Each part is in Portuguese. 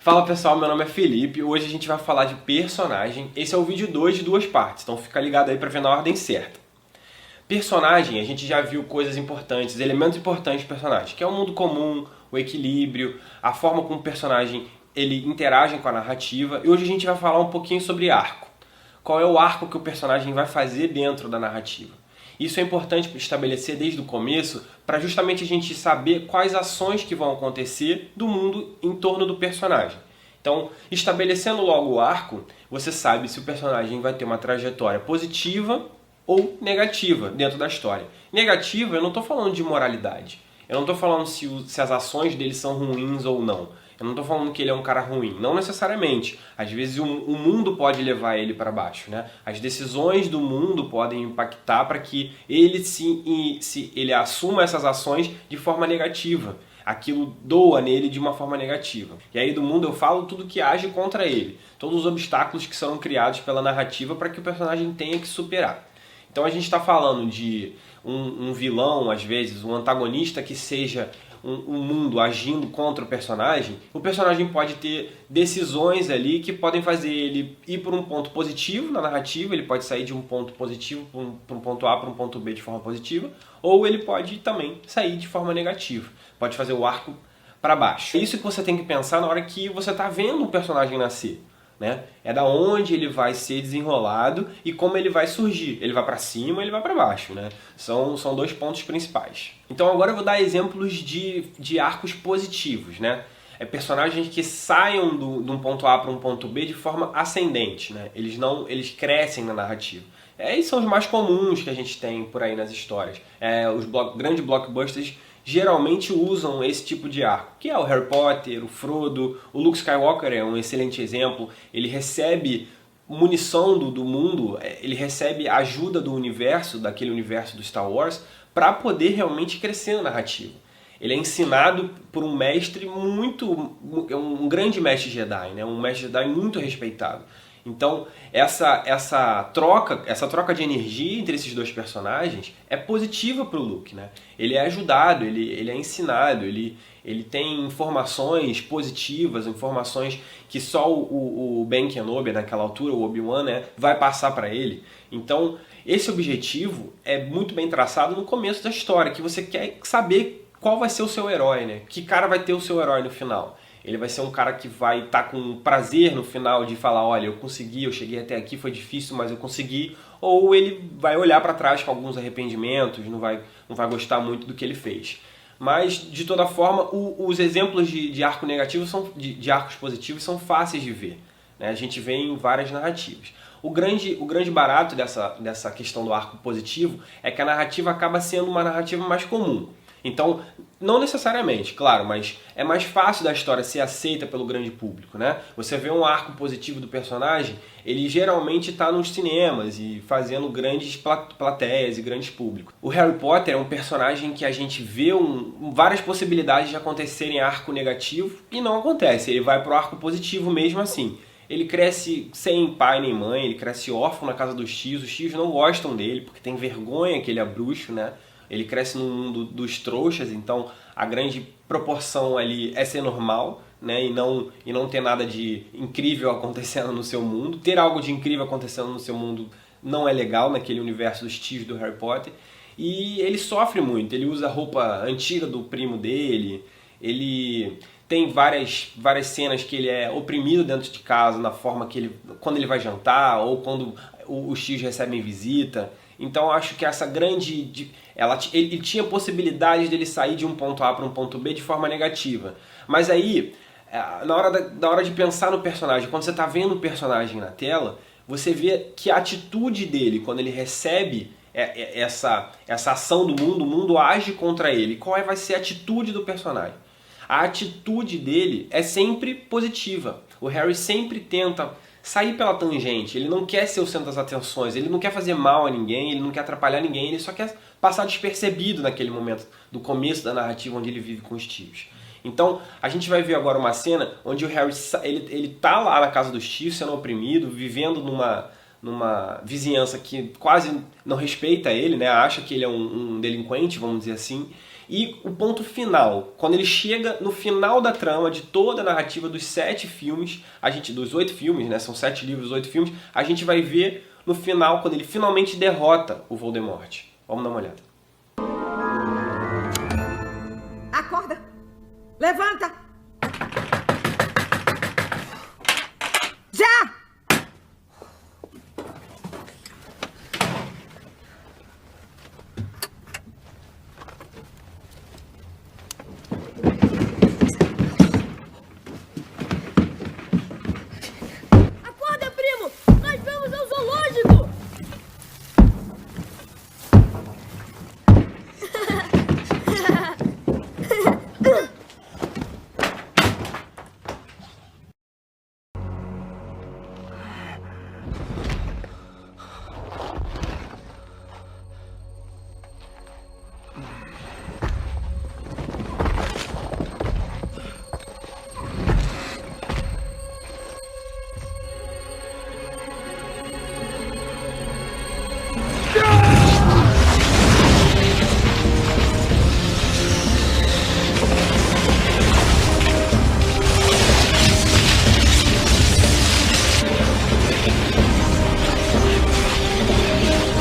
Fala pessoal, meu nome é Felipe, hoje a gente vai falar de personagem. Esse é o vídeo 2 de duas partes, então fica ligado aí pra ver na ordem certa. Personagem, a gente já viu coisas importantes, elementos importantes do personagem, que é o mundo comum, o equilíbrio, a forma como o personagem ele interage com a narrativa. E hoje a gente vai falar um pouquinho sobre arco. Qual é o arco que o personagem vai fazer dentro da narrativa. Isso é importante estabelecer desde o começo para justamente a gente saber quais ações que vão acontecer do mundo em torno do personagem. Então, estabelecendo logo o arco, você sabe se o personagem vai ter uma trajetória positiva ou negativa dentro da história. Negativa, eu não estou falando de moralidade. Eu não estou falando se as ações dele são ruins ou não. Eu não estou falando que ele é um cara ruim, não necessariamente. Às vezes o mundo pode levar ele para baixo, né? As decisões do mundo podem impactar para que ele ele assuma essas ações de forma negativa. Aquilo doa nele de uma forma negativa. E aí do mundo eu falo tudo que age contra ele. Todos os obstáculos que serão criados pela narrativa para que o personagem tenha que superar. Então a gente está falando de um vilão, às vezes, um antagonista que seja um mundo agindo contra o personagem pode ter decisões ali que podem fazer ele ir por um ponto positivo na narrativa, ele pode sair de um ponto positivo para um ponto A para um ponto B de forma positiva, ou ele pode também sair de forma negativa, pode fazer o arco para baixo. É isso que você tem que pensar na hora que você está vendo um personagem nascer. Né? É da onde ele vai ser desenrolado e como ele vai surgir. Ele vai para cima ou ele vai para baixo. Né? São dois pontos principais. Então agora eu vou dar exemplos de arcos positivos. Né? Personagens que saiam de um ponto A para um ponto B de forma ascendente. Né? Eles crescem na narrativa. Esses são os mais comuns que a gente tem por aí nas histórias. Os grandes blockbusters geralmente usam esse tipo de arco, que é o Harry Potter, o Frodo, o Luke Skywalker é um excelente exemplo. Ele recebe munição do mundo, ele recebe ajuda do universo, daquele universo do Star Wars, para poder realmente crescer na narrativa. Ele é ensinado por um mestre um grande mestre Jedi, né? Um mestre Jedi muito respeitado. Então, essa troca de energia entre esses dois personagens é positiva para o Luke, né? Ele é ajudado, ele é ensinado, ele tem informações positivas, informações que só o Ben Kenobi, naquela altura, o Obi-Wan, né, vai passar para ele. Então, esse objetivo é muito bem traçado no começo da história, que você quer saber qual vai ser o seu herói, né? Que cara vai ter o seu herói no final. Ele vai ser um cara que vai estar com prazer no final de falar, olha, eu consegui, eu cheguei até aqui, foi difícil, mas eu consegui. Ou ele vai olhar para trás com alguns arrependimentos, não vai gostar muito do que ele fez. Mas, de toda forma, os exemplos de arco negativo, de arcos positivos, são fáceis de ver. Né? A gente vê em várias narrativas. O grande barato dessa questão do arco positivo é que a narrativa acaba sendo uma narrativa mais comum. Então, não necessariamente, claro, mas é mais fácil da história ser aceita pelo grande público, né? Você vê um arco positivo do personagem, ele geralmente está nos cinemas e fazendo grandes plateias e grandes públicos. O Harry Potter é um personagem que a gente vê várias possibilidades de acontecerem arco negativo e não acontece, ele vai para o arco positivo mesmo assim. Ele cresce sem pai nem mãe, ele cresce órfão na casa dos tios, os tios não gostam dele porque tem vergonha que ele é bruxo, né? Ele cresce no mundo dos trouxas, então a grande proporção ali é ser normal, né? E não ter nada de incrível acontecendo no seu mundo. Ter algo de incrível acontecendo no seu mundo não é legal naquele universo dos tios do Harry Potter. E ele sofre muito, ele usa a roupa antiga do primo dele, ele tem várias cenas que ele é oprimido dentro de casa, na forma que quando ele vai jantar ou quando os tios recebem visita. Então acho que essa ele tinha possibilidade dele sair de um ponto A para um ponto B de forma negativa. Mas aí, na hora de pensar no personagem, quando você está vendo o personagem na tela, você vê que a atitude dele, quando ele recebe essa ação do mundo, o mundo age contra ele. Qual vai ser a atitude do personagem? A atitude dele é sempre positiva. O Harry sempre tenta sair pela tangente, ele não quer ser o centro das atenções, ele não quer fazer mal a ninguém, ele não quer atrapalhar ninguém, ele só quer passar despercebido naquele momento do começo da narrativa onde ele vive com os tios. Então, a gente vai ver agora uma cena onde o Harry ele tá lá na casa dos tios, sendo oprimido, vivendo numa vizinhança que quase não respeita ele, né? Acha que ele é um delinquente, vamos dizer assim. E o ponto final, quando ele chega no final da trama de toda a narrativa dos 7 filmes, dos 8 filmes, né, são 7 livros, 8 filmes, a gente vai ver no final, quando ele finalmente derrota o Voldemort. Vamos dar uma olhada. Acorda! Levanta! Já! Acorda, primo! Nós vamos ao zoológico!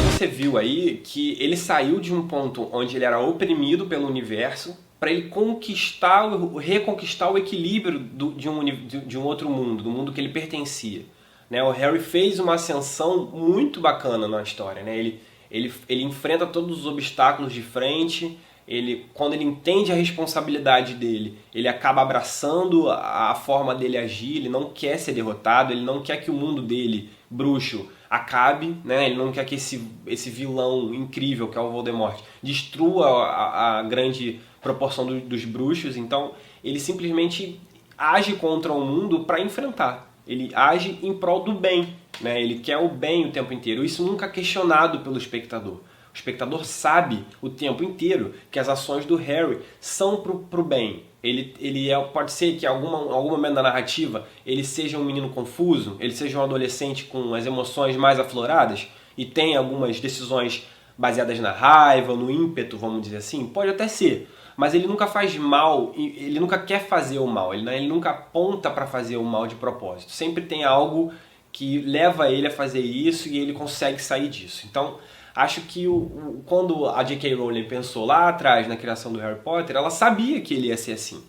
Você viu aí que ele saiu de um ponto onde ele era oprimido pelo universo para ele reconquistar o equilíbrio de um outro mundo, do mundo que ele pertencia. Né? O Harry fez uma ascensão muito bacana na história. Né? Ele enfrenta todos os obstáculos de frente. Quando ele entende a responsabilidade dele, ele acaba abraçando a forma dele agir. Ele não quer ser derrotado, ele não quer que o mundo dele, bruxo, acabe, né? Ele não quer que esse vilão incrível que é o Voldemort destrua a grande proporção dos bruxos. Então ele simplesmente age contra o mundo para enfrentar. Ele age em prol do bem, né? Ele quer o bem o tempo inteiro. Isso nunca é questionado pelo espectador. O espectador sabe o tempo inteiro que as ações do Harry são pro bem. Pode ser que em algum momento da narrativa ele seja um menino confuso, ele seja um adolescente com as emoções mais afloradas e tenha algumas decisões baseadas na raiva, no ímpeto, vamos dizer assim. Pode até ser, mas ele nunca faz mal, ele nunca quer fazer o mal, ele nunca aponta para fazer o mal de propósito. Sempre tem algo que leva ele a fazer isso e ele consegue sair disso. Então, acho que quando a J.K. Rowling pensou lá atrás na criação do Harry Potter, ela sabia que ele ia ser assim.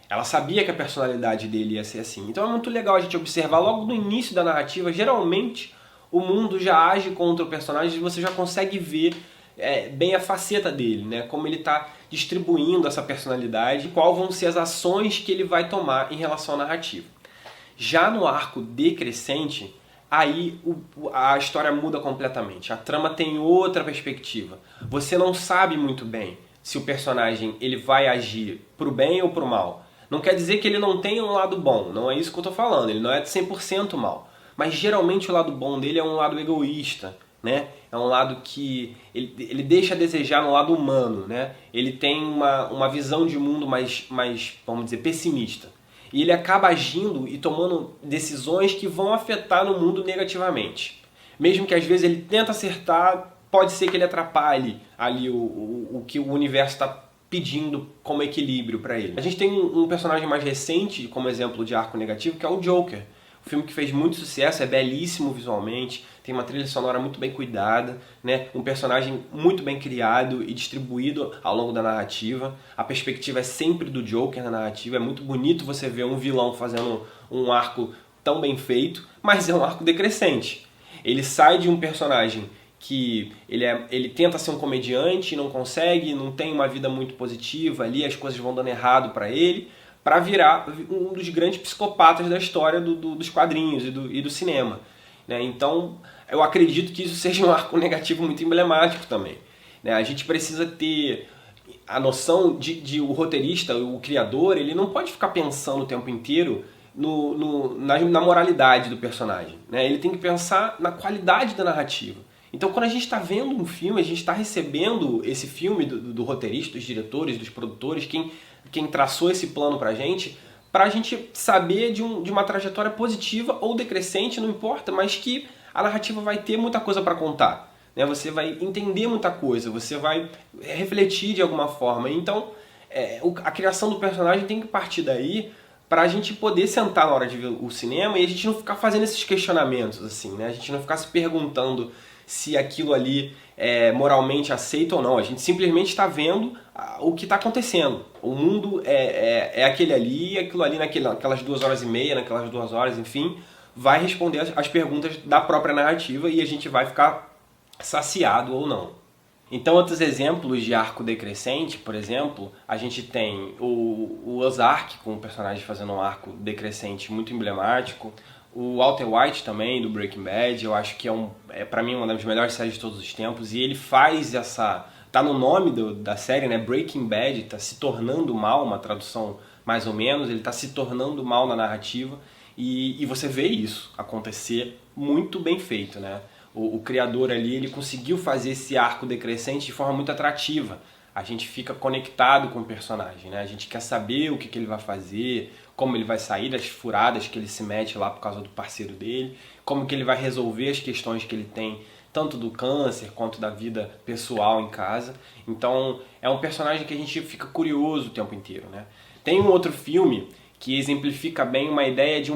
Ela sabia que a personalidade dele ia ser assim. Então é muito legal a gente observar logo no início da narrativa, geralmente o mundo já age contra o personagem e você já consegue ver bem a faceta dele, né? Como ele está distribuindo essa personalidade, quais vão ser as ações que ele vai tomar em relação à narrativa. Já no arco decrescente, aí a história muda completamente. A trama tem outra perspectiva. Você não sabe muito bem se o personagem ele vai agir pro bem ou pro mal. Não quer dizer que ele não tenha um lado bom, não é isso que eu tô falando. Ele não é 100% mal. Mas geralmente o lado bom dele é um lado egoísta, né? É um lado que ele deixa a desejar no lado humano, né? Ele tem uma visão de mundo mais, vamos dizer, pessimista. E ele acaba agindo e tomando decisões que vão afetar no mundo negativamente. Mesmo que às vezes ele tenta acertar, pode ser que ele atrapalhe ali o que o universo está pedindo como equilíbrio para ele. A gente tem um personagem mais recente, como exemplo de arco negativo, que é o Joker. Um filme que fez muito sucesso, é belíssimo visualmente, tem uma trilha sonora muito bem cuidada, né? Um personagem muito bem criado e distribuído ao longo da narrativa. A perspectiva é sempre do Joker na narrativa, é muito bonito você ver um vilão fazendo um arco tão bem feito, mas é um arco decrescente. Ele sai de um personagem que ele tenta ser um comediante, não consegue, não tem uma vida muito positiva ali, as coisas vão dando errado para ele, para virar um dos grandes psicopatas da história dos quadrinhos e do cinema. Né? Então, eu acredito que isso seja um arco negativo muito emblemático também. Né? A gente precisa ter a noção de o roteirista, o criador, ele não pode ficar pensando o tempo inteiro na moralidade do personagem. Né? Ele tem que pensar na qualidade da narrativa. Então, quando a gente está vendo um filme, a gente está recebendo esse filme do roteirista, dos diretores, dos produtores, quem traçou esse plano pra gente saber de uma trajetória positiva ou decrescente, não importa, mas que a narrativa vai ter muita coisa para contar. né? Você vai entender muita coisa, você vai refletir de alguma forma. Então, a criação do personagem tem que partir daí para a gente poder sentar na hora de ver o cinema e a gente não ficar fazendo esses questionamentos, assim, né? A gente não ficar se perguntando se aquilo ali é moralmente aceito ou não. A gente simplesmente está vendo o que está acontecendo. O mundo é aquele ali, aquilo ali naquelas 2h30, naquelas 2 horas, enfim, vai responder as perguntas da própria narrativa e a gente vai ficar saciado ou não. Então, outros exemplos de arco decrescente, por exemplo, a gente tem o Ozark, com o personagem fazendo um arco decrescente muito emblemático. O Walter White também, do Breaking Bad, eu acho que pra mim, uma das melhores séries de todos os tempos. E ele faz tá no nome da série, né? Breaking Bad, tá se tornando mal, uma tradução mais ou menos. Ele tá se tornando mal na narrativa. E você vê isso acontecer muito bem feito, né? O criador ali, ele conseguiu fazer esse arco decrescente de forma muito atrativa. A gente fica conectado com o personagem, né? A gente quer saber o que ele vai fazer, como ele vai sair das furadas que ele se mete lá por causa do parceiro dele, como que ele vai resolver as questões que ele tem, tanto do câncer quanto da vida pessoal em casa. Então, é um personagem que a gente fica curioso o tempo inteiro, né? Tem um outro filme que exemplifica bem uma ideia de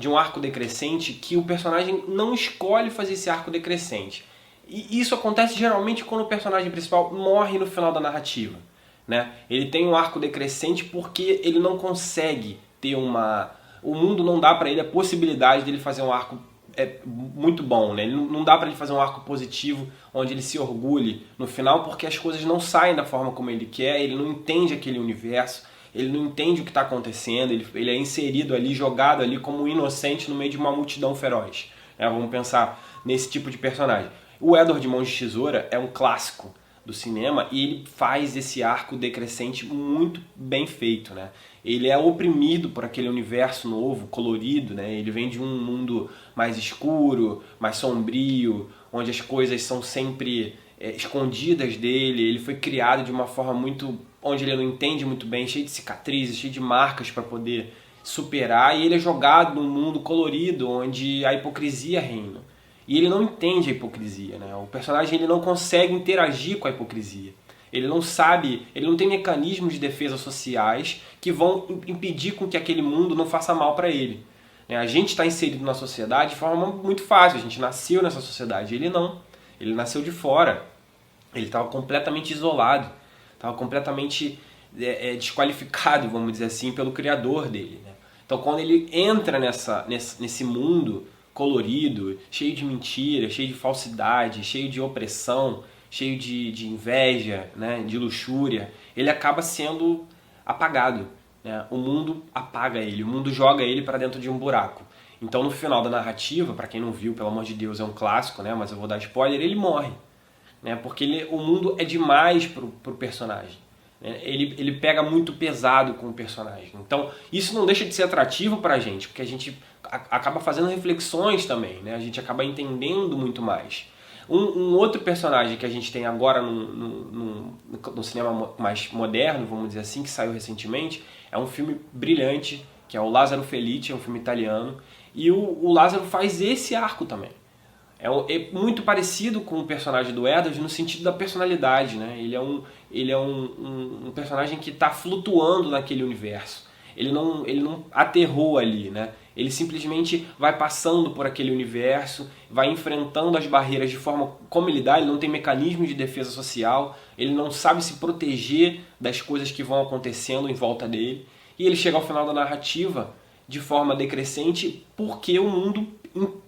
um arco decrescente, que o personagem não escolhe fazer esse arco decrescente. E isso acontece geralmente quando o personagem principal morre no final da narrativa, né? Ele tem um arco decrescente porque ele não consegue ter o mundo não dá para ele a possibilidade dele fazer um arco muito bom, né? Não dá para ele fazer um arco positivo onde ele se orgulhe no final, porque as coisas não saem da forma como ele quer, ele não entende aquele universo, ele não entende o que está acontecendo, ele é inserido ali, jogado ali como um inocente no meio de uma multidão feroz, né? Vamos pensar nesse tipo de personagem. O Edward Mãos de Tesoura é um clássico do cinema e ele faz esse arco decrescente muito bem feito, né? Ele é oprimido por aquele universo novo, colorido, né? Ele vem de um mundo mais escuro, mais sombrio, onde as coisas são sempre escondidas dele. Ele foi criado de uma forma onde ele não entende muito bem, cheio de cicatrizes, cheio de marcas para poder superar, e ele é jogado num mundo colorido, onde a hipocrisia reina. E ele não entende a hipocrisia, né? O personagem ele não consegue interagir com a hipocrisia. Ele não sabe, ele não tem mecanismos de defesa sociais que vão impedir com que aquele mundo não faça mal para ele. A gente está inserido na sociedade de forma muito fácil, a gente nasceu nessa sociedade, ele não. Ele nasceu de fora, ele estava completamente isolado, estava completamente desqualificado, vamos dizer assim, pelo criador dele, né? Então quando ele entra nesse mundo colorido, cheio de mentira, cheio de falsidade, cheio de opressão, cheio de inveja, né, de luxúria, ele acaba sendo apagado, né? O mundo apaga ele, o mundo joga ele para dentro de um buraco. Então no final da narrativa, para quem não viu, pelo amor de Deus, é um clássico, né, mas eu vou dar spoiler, ele morre, né, porque o mundo é demais pro personagem. Ele pega muito pesado com o personagem. Então isso não deixa de ser atrativo pra gente, porque a gente acaba fazendo reflexões também, né? A gente acaba entendendo muito mais. Um outro personagem que a gente tem agora no cinema mais moderno, vamos dizer assim, que saiu recentemente, é um filme brilhante, que é o Lázaro Felice, é um filme italiano, e o Lázaro faz esse arco também. É muito parecido com o personagem do Edward no sentido da personalidade, né? Ele é um personagem que está flutuando naquele universo. Ele não aterrou ali, né? Ele simplesmente vai passando por aquele universo, vai enfrentando as barreiras de forma como ele dá, ele não tem mecanismo de defesa social, ele não sabe se proteger das coisas que vão acontecendo em volta dele, e ele chega ao final da narrativa de forma decrescente porque o mundo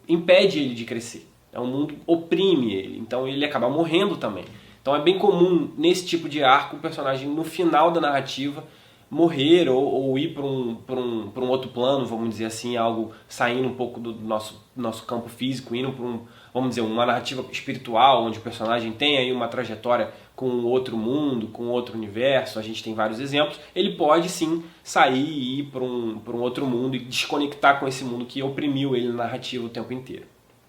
impede ele de crescer. O mundo oprime ele, então ele acaba morrendo também. Então é bem comum nesse tipo de arco o personagem no final da narrativa morrer ou ir para um outro plano, vamos dizer assim, algo saindo um pouco do nosso campo físico, indo para vamos dizer, uma narrativa espiritual, onde o personagem tem aí uma trajetória com outro mundo, com outro universo. A gente tem vários exemplos. Ele pode sim sair e ir para um outro mundo e desconectar com esse mundo que oprimiu ele na narrativa o tempo inteiro.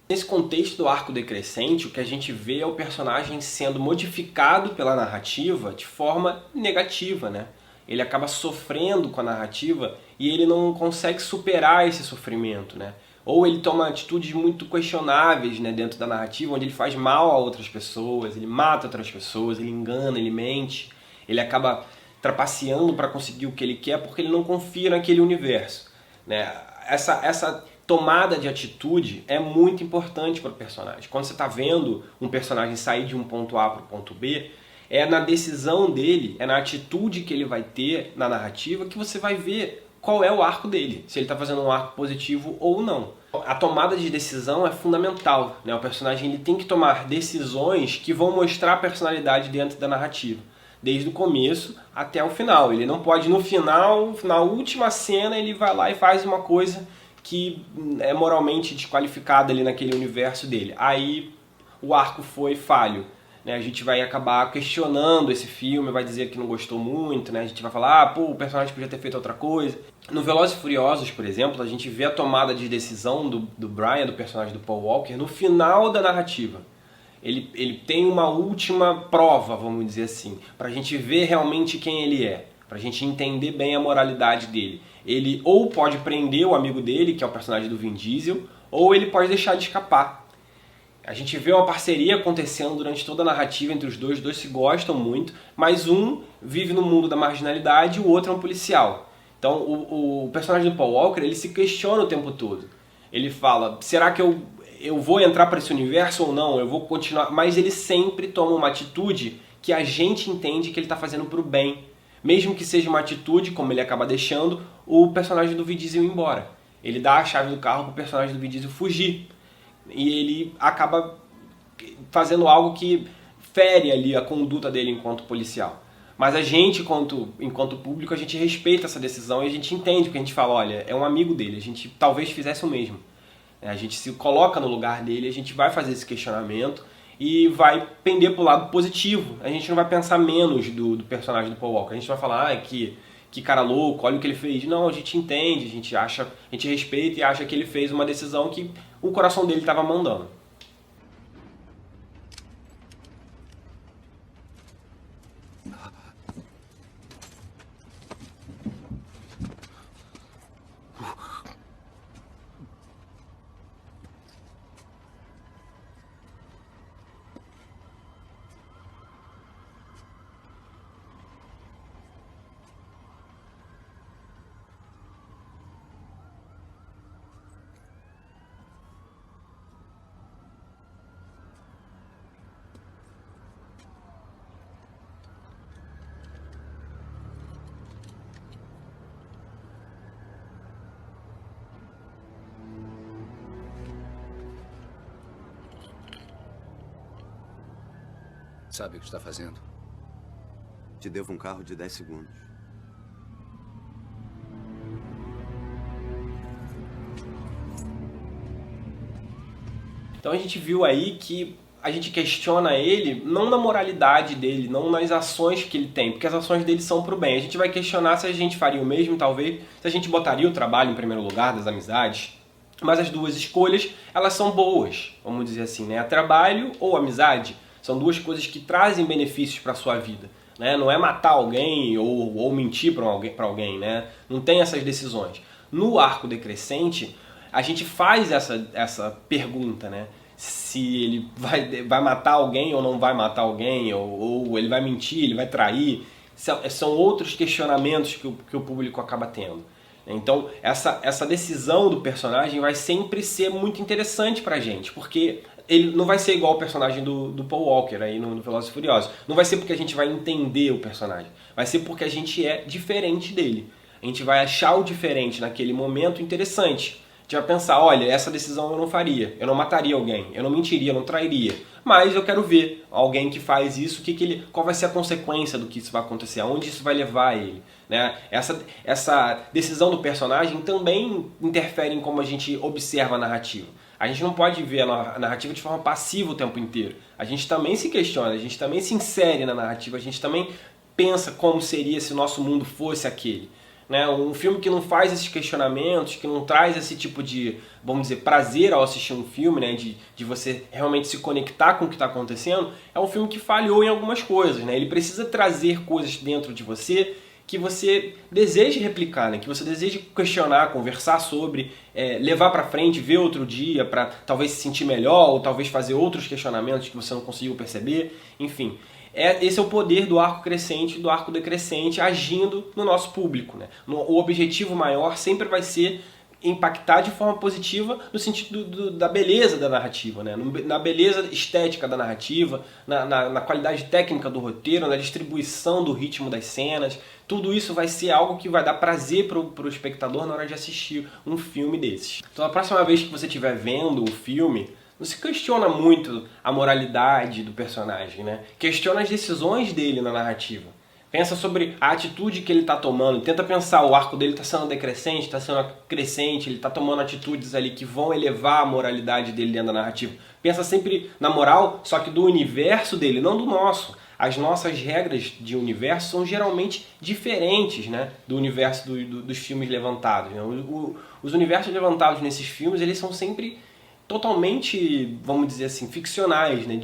Nesse contexto do arco decrescente, o que a gente vê é o personagem sendo modificado pela narrativa de forma negativa, né? Ele acaba sofrendo com a narrativa e ele não consegue superar esse sofrimento, né? ou ele toma atitudes muito questionáveis, né, dentro da narrativa, onde ele faz mal a outras pessoas, ele mata outras pessoas, ele engana, ele mente, ele acaba trapaceando para conseguir o que ele quer porque ele não confia naquele universo, né? Essa tomada de atitude é muito importante para o personagem. Quando você está vendo um personagem sair de um ponto A para o ponto B, é na decisão dele, é na atitude que ele vai ter na narrativa que você vai ver qual é o arco dele, se ele está fazendo um arco positivo ou não. A tomada de decisão é fundamental, né? O personagem ele tem que tomar decisões que vão mostrar a personalidade dentro da narrativa, desde o começo até o final. Ele não pode, no final, na última cena, ele vai lá e faz uma coisa que é moralmente desqualificada ali naquele universo dele. Aí o arco foi falho, né? A gente vai acabar questionando esse filme, vai dizer que não gostou muito, né? A gente vai falar, pô, o personagem podia ter feito outra coisa. No Velozes e Furiosos, por exemplo, a gente vê a tomada de decisão do Brian, do personagem do Paul Walker, no final da narrativa. Ele tem uma última prova, vamos dizer assim, pra gente ver realmente quem ele é, pra gente entender bem a moralidade dele. Ele ou pode prender o amigo dele, que é o personagem do Vin Diesel, ou ele pode deixar de escapar. A gente vê uma parceria acontecendo durante toda a narrativa entre os dois se gostam muito, mas um vive no mundo da marginalidade e o outro é um policial. Então o personagem do Paul Walker, ele se questiona o tempo todo. Ele fala, será que eu vou entrar para esse universo ou não? Eu vou continuar? Mas ele sempre toma uma atitude que a gente entende que ele está fazendo para o bem. Mesmo que seja uma atitude, como ele acaba deixando, o personagem do Vin Diesel ir embora. Ele dá a chave do carro para o personagem do Vin Diesel fugir. E ele acaba fazendo algo que fere ali a conduta dele enquanto policial. Mas a gente, enquanto público, a gente respeita essa decisão e a gente entende, porque a gente fala, olha, é um amigo dele, a gente talvez fizesse o mesmo. A gente se coloca no lugar dele, a gente vai fazer esse questionamento e vai pender para o lado positivo. A gente não vai pensar menos do personagem do Paul Walker. A gente vai falar, que cara louco, olha o que ele fez. Não, a gente entende, a gente respeita e acha que ele fez uma decisão que o coração dele estava mandando. Sabe o que está fazendo? Te devo um carro de 10 segundos. Então a gente viu aí que a gente questiona ele não na moralidade dele, não nas ações que ele tem, porque as ações dele são pro bem. A gente vai questionar se a gente faria o mesmo, talvez, se a gente botaria o trabalho em primeiro lugar das amizades. Mas as duas escolhas, elas são boas, vamos dizer assim, né? Trabalho ou amizade são duas coisas que trazem benefícios para a sua vida, né? Não é matar alguém ou mentir para alguém, né? Não tem essas decisões. No arco decrescente, a gente faz essa pergunta, né? Se ele vai matar alguém ou não vai matar alguém, ou ele vai mentir, ele vai trair. São outros questionamentos que o público acaba tendo. Então, essa decisão do personagem vai sempre ser muito interessante pra gente, porque ele não vai ser igual ao personagem do Paul Walker aí no Velozes e Furiosos. Não vai ser porque a gente vai entender o personagem, vai ser porque a gente é diferente dele. A gente vai achar o diferente naquele momento interessante. A gente vai pensar, olha, essa decisão eu não faria, eu não mataria alguém, eu não mentiria, eu não trairia. Mas eu quero ver alguém que faz isso, qual vai ser a consequência do que isso vai acontecer, aonde isso vai levar ele. Né? Essa decisão do personagem também interfere em como a gente observa a narrativa. A gente não pode ver a narrativa de forma passiva o tempo inteiro. A gente também se questiona, a gente também se insere na narrativa, a gente também pensa como seria se o nosso mundo fosse aquele. Né? Um filme que não faz esses questionamentos, que não traz esse tipo de, vamos dizer, prazer ao assistir um filme, né? de você realmente se conectar com o que está acontecendo, é um filme que falhou em algumas coisas. Né? Ele precisa trazer coisas dentro de você que você deseje replicar, né? Que você deseje questionar, conversar sobre, levar para frente, ver outro dia para talvez se sentir melhor ou talvez fazer outros questionamentos que você não conseguiu perceber, enfim. Esse é o poder do arco crescente e do arco decrescente agindo no nosso público, né? O objetivo maior sempre vai ser impactar de forma positiva no sentido da beleza da narrativa, né? Na beleza estética da narrativa, na qualidade técnica do roteiro, na distribuição do ritmo das cenas. Tudo isso vai ser algo que vai dar prazer pro espectador na hora de assistir um filme desses. Então, a próxima vez que você estiver vendo o filme, não se questiona muito a moralidade do personagem, né? Questiona as decisões dele na narrativa. Pensa sobre a atitude que ele está tomando, tenta pensar, o arco dele está sendo decrescente, está sendo crescente, ele está tomando atitudes ali que vão elevar a moralidade dele dentro da narrativa. Pensa sempre na moral, só que do universo dele, não do nosso. As nossas regras de universo são geralmente diferentes, né, do universo dos filmes levantados, né? Os universos levantados nesses filmes, eles são sempre totalmente, vamos dizer assim, ficcionais, né?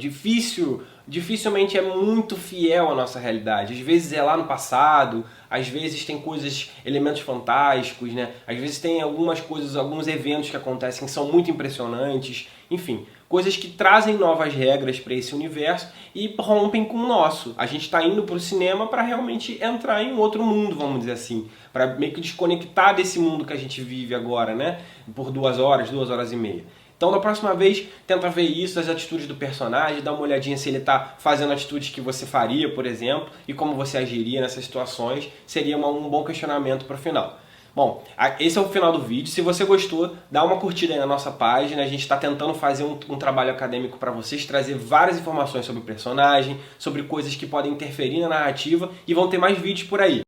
Dificilmente é muito fiel à nossa realidade. Às vezes é lá no passado, às vezes tem coisas, elementos fantásticos, né? Às vezes tem algumas coisas, alguns eventos que acontecem que são muito impressionantes, enfim, coisas que trazem novas regras para esse universo e rompem com o nosso. A gente está indo para o cinema para realmente entrar em um outro mundo, vamos dizer assim, para meio que desconectar desse mundo que a gente vive agora, né? Por 2 horas, 2 horas e meia. Então, da próxima vez, tenta ver isso, as atitudes do personagem, dá uma olhadinha se ele está fazendo atitudes que você faria, por exemplo, e como você agiria nessas situações, seria um bom questionamento para o final. Bom, esse é o final do vídeo. Se você gostou, dá uma curtida aí na nossa página. A gente está tentando fazer um trabalho acadêmico para vocês, trazer várias informações sobre o personagem, sobre coisas que podem interferir na narrativa, e vão ter mais vídeos por aí.